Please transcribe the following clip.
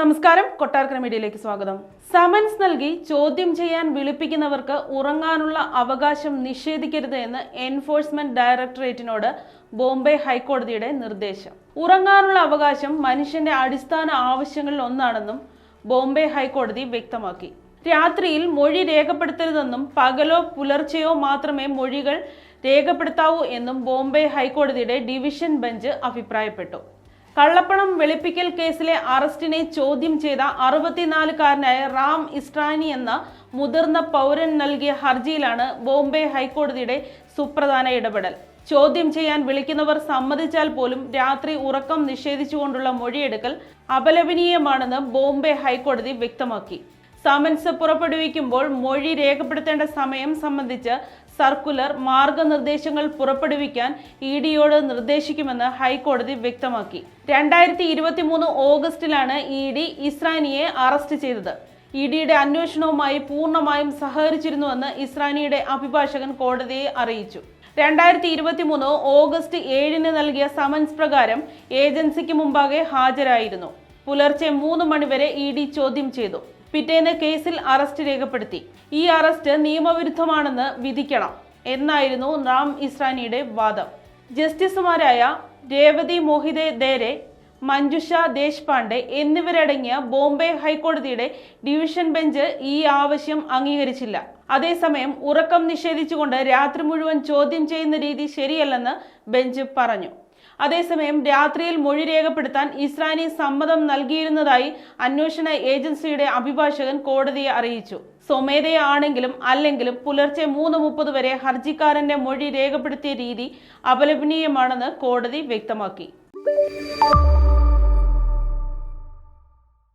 നമസ്കാരം, കൊട്ടാരക്കര മീഡിയയിലേക്ക് സ്വാഗതം. സമൻസ് നൽകി ചോദ്യം ചെയ്യാൻ വിളിപ്പിക്കുന്നവർക്ക് ഉറങ്ങാനുള്ള അവകാശം നിഷേധിക്കരുത് എന്ന് എൻഫോഴ്സ്മെന്റ് ഡയറക്ടറേറ്റിനോട് ബോംബെ ഹൈക്കോടതിയുടെ നിർദ്ദേശം. ഉറങ്ങാനുള്ള അവകാശം മനുഷ്യന്റെ അടിസ്ഥാന ആവശ്യങ്ങളിൽ ഒന്നാണെന്നും ബോംബെ ഹൈക്കോടതി വ്യക്തമാക്കി. രാത്രിയിൽ മൊഴി രേഖപ്പെടുത്തരുതെന്നും പകലോ പുലർച്ചെയോ മാത്രമേ മൊഴികൾ രേഖപ്പെടുത്താവൂ എന്നും ബോംബെ ഹൈക്കോടതിയുടെ ഡിവിഷൻ ബെഞ്ച് അഭിപ്രായപ്പെട്ടു. കള്ളപ്പണം വെളുപ്പിക്കൽ കേസിലെ അറസ്റ്റിനെ ചോദ്യം ചെയ്ത 64-കാരനായ റാം ഇസ്രാനി എന്ന മുതിർന്ന പൗരൻ നൽകിയ ഹർജിയിലാണ് ബോംബെ ഹൈക്കോടതിയുടെ സുപ്രധാന ഇടപെടൽ. ചോദ്യം ചെയ്യാൻ വിളിക്കുന്നവർ സമ്മതിച്ചാൽ പോലും രാത്രി ഉറക്കം നിഷേധിച്ചുകൊണ്ടുള്ള മൊഴിയെടുക്കൽ അപലപനീയമാണെന്ന് ബോംബെ ഹൈക്കോടതി വ്യക്തമാക്കി. സമൻസ് പുറപ്പെടുവിക്കുമ്പോൾ മൊഴി രേഖപ്പെടുത്തേണ്ട സമയം സംബന്ധിച്ച് സർക്കുലർ മാർഗനിർദ്ദേശങ്ങൾ പുറപ്പെടുവിക്കാൻ ഇഡിയോട് നിർദ്ദേശിക്കുമെന്ന് ഹൈക്കോടതി വ്യക്തമാക്കി. 2023 ഓഗസ്റ്റിലാണ് ഇഡി ഇസ്രാനിയെ അറസ്റ്റ് ചെയ്തത്. ഇഡിയുടെ അന്വേഷണവുമായി പൂർണ്ണമായും സഹകരിച്ചിരുന്നുവെന്ന് ഇസ്രാനിയുടെ അഭിഭാഷകൻ കോടതിയെ അറിയിച്ചു. 2023 ഓഗസ്റ്റ് 7 നൽകിയ സമൻസ് പ്രകാരം ഏജൻസിക്ക് മുമ്പാകെ ഹാജരായിരുന്നു. പുലർച്ചെ 3 മണിവരെ ഇഡി ചോദ്യം ചെയ്തു. പിറ്റേന്ന് കേസിൽ അറസ്റ്റ് രേഖപ്പെടുത്തി. ഈ അറസ്റ്റ് നിയമവിരുദ്ധമാണെന്ന് വിധിക്കണം എന്നായിരുന്നു റാം ഇസ്രാനിയുടെ വാദം. ജസ്റ്റിസുമാരായ രേവതി മോഹിതെ ദേരെ, മഞ്ജുഷ ദേശ്പാണ്ഡെ എന്നിവരടങ്ങിയ ബോംബെ ഹൈക്കോടതിയുടെ ഡിവിഷൻ ബെഞ്ച് ഈ ആവശ്യം അംഗീകരിച്ചില്ല. അതേസമയം ഉറക്കം നിഷേധിച്ചുകൊണ്ട് രാത്രി മുഴുവൻ ചോദ്യം ചെയ്യുന്ന രീതി ശരിയല്ലെന്ന് ബെഞ്ച് പറഞ്ഞു. അതേസമയം രാത്രിയിൽ മൊഴി രേഖപ്പെടുത്താൻ ഇസ്രാനി സമ്മതം നൽകിയിരുന്നതായി അന്വേഷണ ഏജൻസിയുടെ അഭിഭാഷകൻ കോടതിയെ അറിയിച്ചു. സ്വമേധയാണെങ്കിലും അല്ലെങ്കിലും പുലർച്ചെ 3:30 വരെ ഹർജിക്കാരന്റെ മൊഴി രേഖപ്പെടുത്തിയ രീതി അപലപനീയമാണെന്ന് കോടതി വ്യക്തമാക്കി.